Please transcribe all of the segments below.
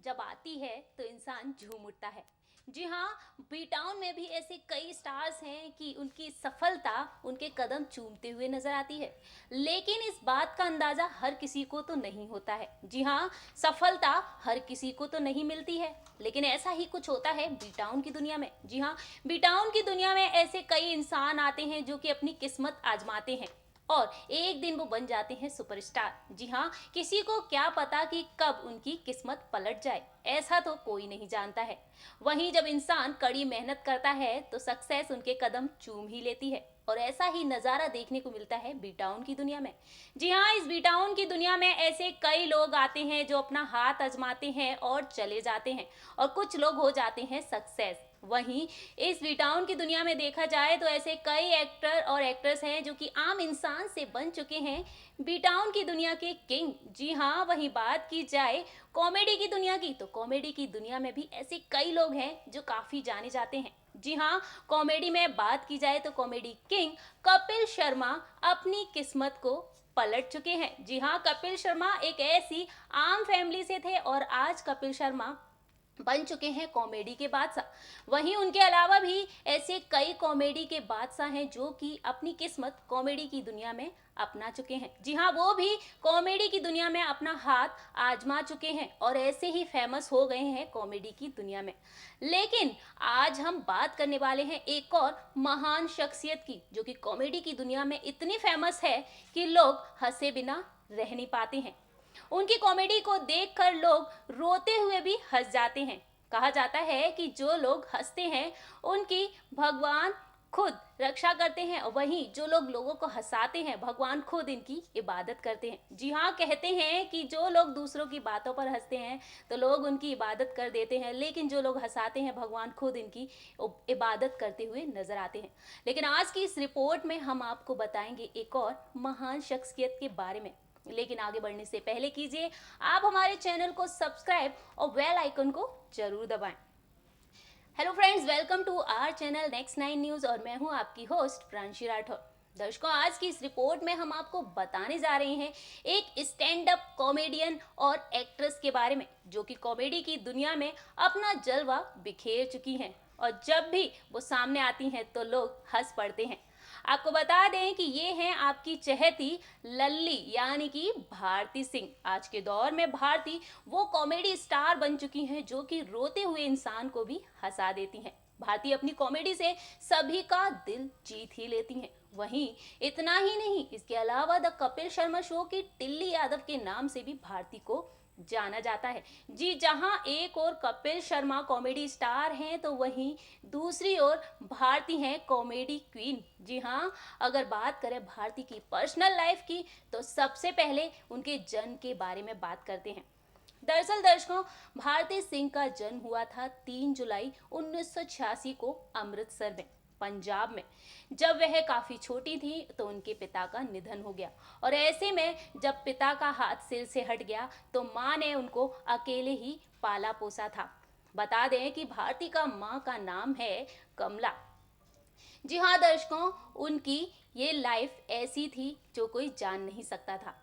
जब आती है तो इंसान झूम उठता है। जी हाँ, बी टाउन में भी ऐसे कई स्टार्स हैं कि उनकी सफलता उनके कदम चूमते हुए नजर आती है। लेकिन इस बात का अंदाजा हर किसी को तो नहीं होता है। जी हाँ, सफलता हर किसी को तो नहीं मिलती है, लेकिन ऐसा ही कुछ होता है बी टाउन की दुनिया में। जी हाँ, बी टाउन की दुनिया में ऐसे कई इंसान आते हैं जो कि अपनी किस्मत आजमाते हैं और एक दिन वो बन जाते हैं सुपरस्टार। जी हाँ, किसी को क्या पता कि कब उनकी किस्मत पलट जाए, ऐसा तो कोई नहीं जानता है। वहीं जब इंसान कड़ी मेहनत करता है तो सक्सेस उनके कदम चूम ही लेती है। और ऐसा ही नज़ारा देखने को मिलता है बी टाउन की दुनिया में। जी हाँ, इस बी टाउन की दुनिया में ऐसे कई लोग आते हैं जो अपना हाथ आजमाते हैं और चले जाते हैं, और कुछ लोग हो जाते हैं सक्सेस। वहीं इस बी टाउन की दुनिया में देखा जाए तो ऐसे कई एक्टर और एक्ट्रेस हैं जो कि आम इंसान से बन चुके हैं बी टाउन की दुनिया के किंग। जी हाँ, वहीं बात की जाए कॉमेडी की दुनिया की, तो कॉमेडी की दुनिया में भी ऐसे कई लोग हैं जो काफी जाने जाते हैं। जी हाँ, कॉमेडी में बात की जाए तो कॉमेडी किंग कपिल शर्मा अपनी किस्मत को पलट चुके हैं। जी हाँ, कपिल शर्मा एक ऐसी आम फैमिली से थे और आज कपिल शर्मा बन चुके हैं कॉमेडी के बादशाह। वहीं उनके अलावा भी ऐसे कई कॉमेडी के बादशाह हैं जो कि अपनी किस्मत कॉमेडी की दुनिया में अपना चुके हैं। जी हाँ, वो भी कॉमेडी की दुनिया में अपना हाथ आजमा चुके हैं और ऐसे ही फेमस हो गए हैं कॉमेडी की दुनिया में। लेकिन आज हम बात करने वाले हैं एक और महान शख्सियत की, जो कि कॉमेडी की दुनिया में इतनी फेमस है कि लोग हंसे बिना रह नहीं पाते हैं। उनकी कॉमेडी को देखकर लोग रोते हुए भी हंस जाते हैं। कहा जाता है कि जो लोग हंसते हैं उनकी भगवान खुद रक्षा करते हैं, और वहीं जो लोग लोगों को हंसाते हैं भगवान खुद इनकी इबादत करते हैं। जी हाँ, कहते हैं कि जो लोग दूसरों की बातों पर हंसते हैं तो लोग उनकी इबादत कर देते हैं, लेकिन जो लोग हंसाते हैं भगवान खुद इनकी इबादत करते हुए नजर आते हैं। लेकिन आज की इस रिपोर्ट में हम आपको बताएंगे एक और महान शख्सियत के बारे में। लेकिन आगे बढ़ने से पहले कीजिए आप हमारे चैनल को सब्सक्राइब और बेल आइकन को जरूर दबाएं। Hello friends, welcome to our channel next 9 news और मैं हूं आपकी होस्ट प्रांशी राठौर। दर्शकों, आज की इस रिपोर्ट में हम आपको बताने जा रहे हैं एक स्टैंड अप कॉमेडियन और एक्ट्रेस के बारे में, जो कि कॉमेडी की दुनिया में अपना जलवा बिखेर चुकी हैं और जब भी वो सामने आती हैं तो लोग हंस पड़ते हैं। आपको बता दें कि ये हैं आपकी चहेती लल्ली, यानी कि भारती सिंह। आज के दौर में भारती वो कॉमेडी स्टार बन चुकी हैं जो कि रोते हुए इंसान को भी हंसा देती हैं। भारती अपनी कॉमेडी से सभी का दिल जीत ही लेती हैं। वहीं इतना ही नहीं, इसके अलावा द कपिल शर्मा शो की टिल्ली यादव के नाम से भी भारती को जाना जाता है। जी, जहां एक और कपिल शर्मा कॉमेडी स्टार हैं तो वहीं दूसरी ओर भारती हैं कॉमेडी क्वीन। जी हाँ, अगर बात करें भारती की पर्सनल लाइफ की तो सबसे पहले उनके जन्म के बारे में बात करते हैं। दरअसल दर्शकों, भारती सिंह का जन्म हुआ था 3 जुलाई 1986 को अमृतसर में, पंजाब में। जब वह काफी छोटी थी तो उनके पिता का निधन हो गया, और ऐसे में जब पिता का हाथ सिर से हट गया तो माँ ने उनको अकेले ही पाला पोसा था। बता दें कि भारती का माँ का नाम है कमला। जी हाँ दर्शकों, उनकी ये लाइफ ऐसी थी जो कोई जान नहीं सकता था।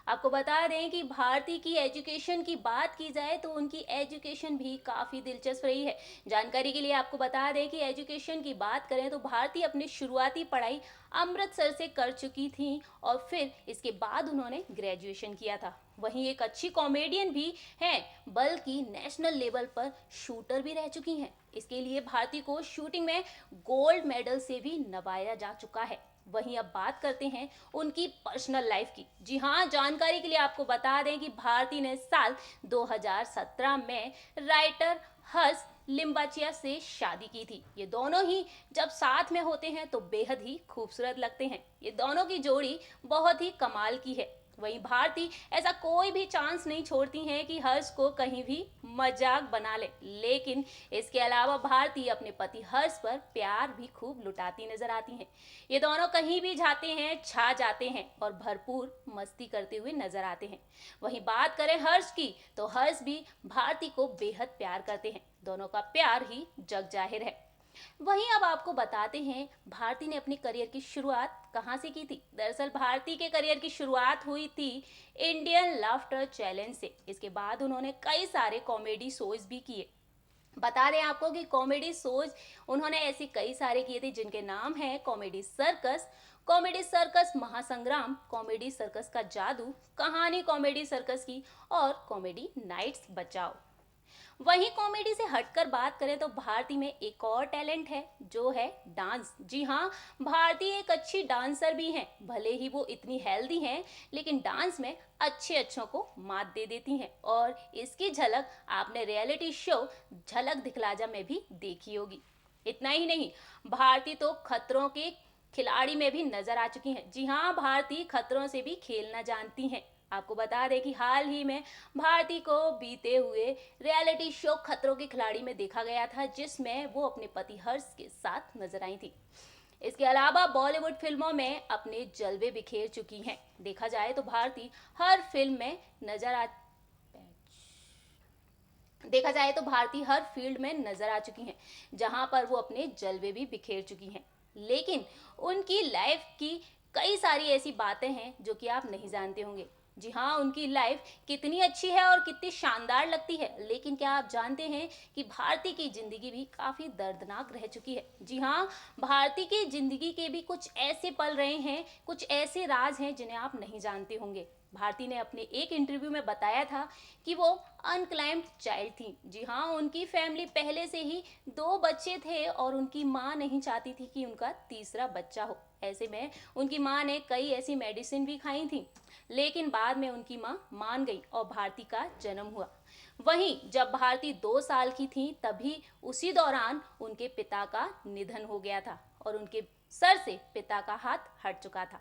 आपको बता दें कि भारती की एजुकेशन की बात की जाए तो उनकी एजुकेशन भी काफ़ी दिलचस्प रही है। जानकारी के लिए आपको बता दें कि एजुकेशन की बात करें तो भारती अपनी शुरुआती पढ़ाई अमृतसर से कर चुकी थी और फिर इसके बाद उन्होंने ग्रेजुएशन किया था। वहीं एक अच्छी कॉमेडियन भी हैं, बल्कि नेशनल लेवल पर शूटर भी रह चुकी हैं। इसके लिए भारती को शूटिंग में गोल्ड मेडल से भी नवाजा जा चुका है। वहीं अब बात करते हैं उनकी पर्सनल लाइफ की। जी हाँ, जानकारी के लिए आपको बता दें कि भारती ने साल 2017 में राइटर हर्ष लिम्बाचिया से शादी की थी। ये दोनों ही जब साथ में होते हैं तो बेहद ही खूबसूरत लगते हैं। ये दोनों की जोड़ी बहुत ही कमाल की है। वहीं भारती ऐसा कोई भी चांस नहीं छोड़ती हैं कि हर्ष को कहीं भी मजाक बना ले, लेकिन इसके अलावा भारती अपने पति हर्ष पर प्यार भी खूब लुटाती नजर आती हैं। ये दोनों कहीं भी जाते हैं छा जाते हैं और भरपूर मस्ती करते हुए नजर आते हैं। वहीं बात करें हर्ष की तो हर्ष भी भारती को बेहद प्यार करते हैं। दोनों का प्यार ही जग जाहिर है। वहीं अब आपको बताते हैं भारती ने अपने करियर की शुरुआत कहाँ से की थी। दरअसल भारती के करियर की शुरुआत हुई थी इंडियन लाफ्टर चैलेंज से। इसके बाद उन्होंने कई सारे कॉमेडी शोज भी किए। बता दें आपको कि कॉमेडी शोज उन्होंने ऐसे कई सारे किए थे जिनके नाम है कॉमेडी सर्कस महासंग्राम, कॉमेडी सर्कस का जादू, कहानी कॉमेडी सर्कस की और कॉमेडी नाइट्स बचाओ। वहीं कॉमेडी से हटकर बात करें तो भारती में एक और टैलेंट है जो है डांस। जी हाँ, भारती एक अच्छी डांसर भी हैं। भले ही वो इतनी हेल्दी हैं लेकिन डांस में अच्छों को मात दे देती हैं और इसकी झलक आपने रियलिटी शो झलक दिखला जा में भी देखी होगी। इतना ही नहीं, भारती तो खतरों के खिलाड़ी में भी नजर आ चुकी हैं। जी हाँ, भारती खतरों से भी खेलना जानती हैं। आपको बता दें कि हाल ही में भारती को बीते हुए रियलिटी शो खतरों के खिलाड़ी में देखा गया था जिसमें वो अपने पति हर्ष के साथ नजर आई थी। इसके अलावा बॉलीवुड फिल्मों में अपने जलवे बिखेर चुकी हैं। देखा जाए तो भारती हर फिल्म में नजर आ देखा जाए तो भारती हर फील्ड में नजर आ चुकी हैं जहां पर वो अपने जलवे भी बिखेर चुकी हैं। लेकिन उनकी लाइफ की कई सारी ऐसी बातें हैं जो कि आप नहीं जानते होंगे। जी हाँ, उनकी लाइफ कितनी अच्छी है और कितनी शानदार लगती है, लेकिन क्या आप जानते हैं कि भारती की जिंदगी भी काफी दर्दनाक रह चुकी है। जी हाँ, भारती की जिंदगी के भी कुछ ऐसे पल रहे हैं, कुछ ऐसे राज हैं जिन्हें आप नहीं जानते होंगे। भारती ने अपने एक इंटरव्यू में बताया था कि वो अनक्लाइम्ड चाइल्ड थी। जी हाँ, उनकी फैमिली पहले से ही 2 बच्चे थे और उनकी माँ नहीं चाहती थी कि उनका तीसरा बच्चा हो। ऐसे में उनकी माँ ने कई ऐसी मेडिसिन भी खाई थी, लेकिन बाद में उनकी माँ मान गई और भारती का जन्म हुआ। वहीं जब भारती 2 साल की थी तभी उसी दौरान उनके पिता का निधन हो गया था और उनके सर से पिता का हाथ हट चुका था।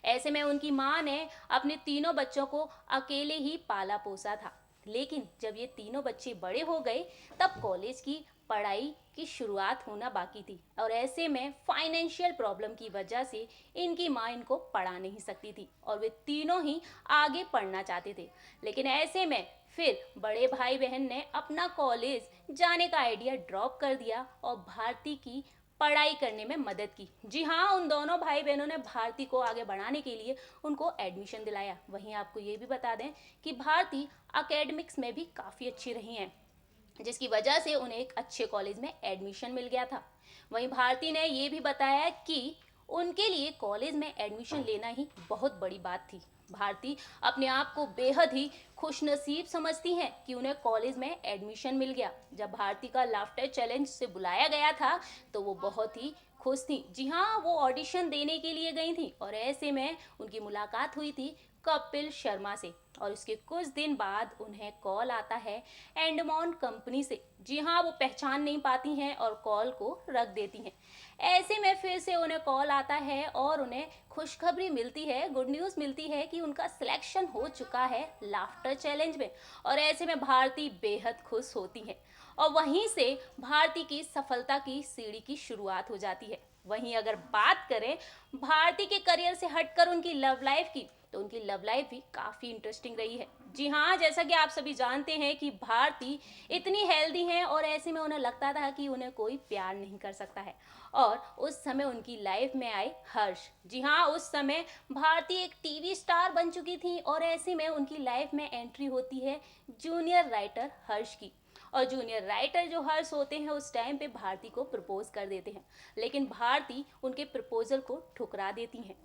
ऐसे में उनकी माँ ने अपने तीनों बच्चों को अकेले ही पाला पोसा था। लेकिन जब ये तीनों बच्चे बड़े हो गए तब कॉलेज की पढ़ाई की शुरुआत होना बाकी थी और ऐसे में फाइनेंशियल प्रॉब्लम की वजह से इनकी माँ इनको पढ़ा नहीं सकती थी और वे तीनों ही आगे पढ़ना चाहते थे। लेकिन ऐसे में फिर बड़े भाई बहन ने अपना कॉलेज जाने का आइडिया ड्रॉप कर दिया और भारती की पढ़ाई करने में मदद की। जी हाँ, उन दोनों भाई बहनों ने भारती को आगे बढ़ाने के लिए उनको एडमिशन दिलाया। वहीं आपको ये भी बता दें कि भारती एकेडमिक्स में भी काफ़ी अच्छी रही हैं, जिसकी वजह से उन्हें एक अच्छे कॉलेज में एडमिशन मिल गया था। वहीं भारती ने ये भी बताया कि उनके लिए कॉलेज में एडमिशन लेना ही बहुत बड़ी बात थी। भारती अपने आप को बेहद ही खुशनसीब समझती हैं कि उन्हें कॉलेज में एडमिशन मिल गया। जब भारती का लाफ्टर चैलेंज से बुलाया गया था तो वो बहुत ही खुश थी। जी हाँ, वो ऑडिशन देने के लिए गई थी और ऐसे में उनकी मुलाकात हुई थी कपिल शर्मा से और उसके कुछ दिन बाद उन्हें कॉल आता है एंडमॉन कंपनी से। जी हाँ, वो पहचान नहीं पाती हैं और कॉल को रख देती हैं। ऐसे में फिर से उन्हें कॉल आता है और उन्हें खुशखबरी मिलती है, गुड न्यूज़ मिलती है कि उनका सिलेक्शन हो चुका है लाफ्टर चैलेंज में और ऐसे में भारती बेहद खुश होती है और वहीं से भारती की सफलता की सीढ़ी की शुरुआत हो जाती है। वहीं अगर बात करें भारती के करियर से हटकर उनकी लव लाइफ की तो उनकी लव लाइफ भी काफ़ी इंटरेस्टिंग रही है। जी हाँ, जैसा कि आप सभी जानते हैं कि भारती इतनी हेल्दी हैं और ऐसे में उन्हें लगता था कि उन्हें कोई प्यार नहीं कर सकता है और उस समय उनकी लाइफ में आए हर्ष। जी हाँ, उस समय भारती एक टीवी स्टार बन चुकी थी और ऐसे में उनकी लाइफ में एंट्री होती है जूनियर राइटर हर्ष की और जूनियर राइटर जो हर्ष होते हैं उस टाइम पे भारती को प्रपोज कर देते हैं, लेकिन भारती उनके प्रपोजल को ठुकरा देती हैं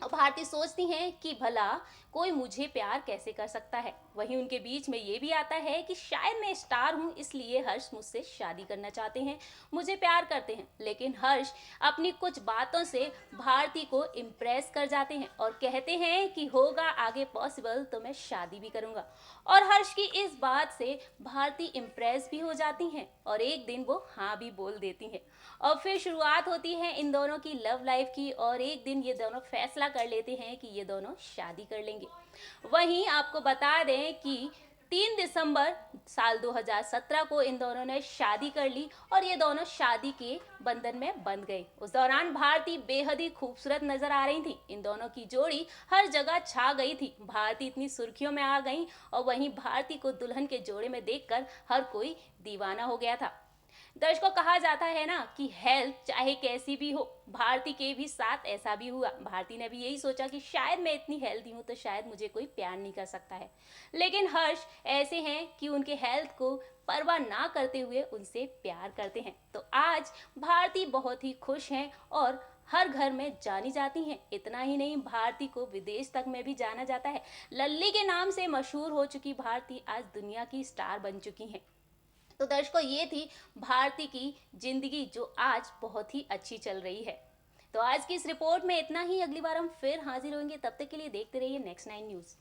और भारती सोचती हैं कि भला कोई मुझे प्यार कैसे कर सकता है। वहीं उनके बीच में ये भी आता है कि शायद मैं स्टार हूँ इसलिए हर्ष मुझसे शादी करना चाहते हैं, मुझे प्यार करते हैं। लेकिन हर्ष अपनी कुछ बातों से भारती को इम्प्रेस कर जाते हैं और कहते हैं कि होगा आगे पॉसिबल तो मैं शादी भी करूँगा और हर्ष की इस बात से भारती इम्प्रेस भी हो जाती हैं और एक दिन वो हाँ भी बोल देती हैं और फिर शुरुआत होती है इन दोनों की लव लाइफ की और एक दिन ये दोनों फैसला कर लेते हैं कि ये दोनों शादी कर लेंगे। वहीं आपको बता दें कि 3 दिसंबर साल 2017 को इन दोनों ने शादी कर ली और ये दोनों शादी के बंधन में बंध गए। उस दौरान भारती बेहद ही खूबसूरत नजर आ रही थी। इन दोनों की जोड़ी हर जगह छा गई थी। भारती इतनी सुर्खियों में आ गई और वहीं भारती को दुल्हन के जोड़े में देखकर हर कोई दीवाना हो गया था। दर्शकों, कहा जाता है ना कि हेल्थ चाहे कैसी भी हो, भारती के भी साथ ऐसा भी हुआ। भारती ने भी यही सोचा कि शायद मैं इतनी हेल्दी हूँ तो शायद मुझे कोई प्यार नहीं कर सकता है। लेकिन हर्ष ऐसे हैं कि उनके हेल्थ को परवाह ना करते हुए उनसे प्यार करते हैं। तो आज भारती बहुत ही खुश हैं और हर घर में जानी जाती हैं। इतना ही नहीं, भारती को विदेश तक में भी जाना जाता है। लल्ली के नाम से मशहूर हो चुकी भारती आज दुनिया की स्टार बन चुकी हैं। तो दर्शकों, ये थी भारती की जिंदगी जो आज बहुत ही अच्छी चल रही है। तो आज की इस रिपोर्ट में इतना ही। अगली बार हम फिर हाजिर होंगे, तब तक के लिए देखते रहिए नेक्स्ट 9 न्यूज़।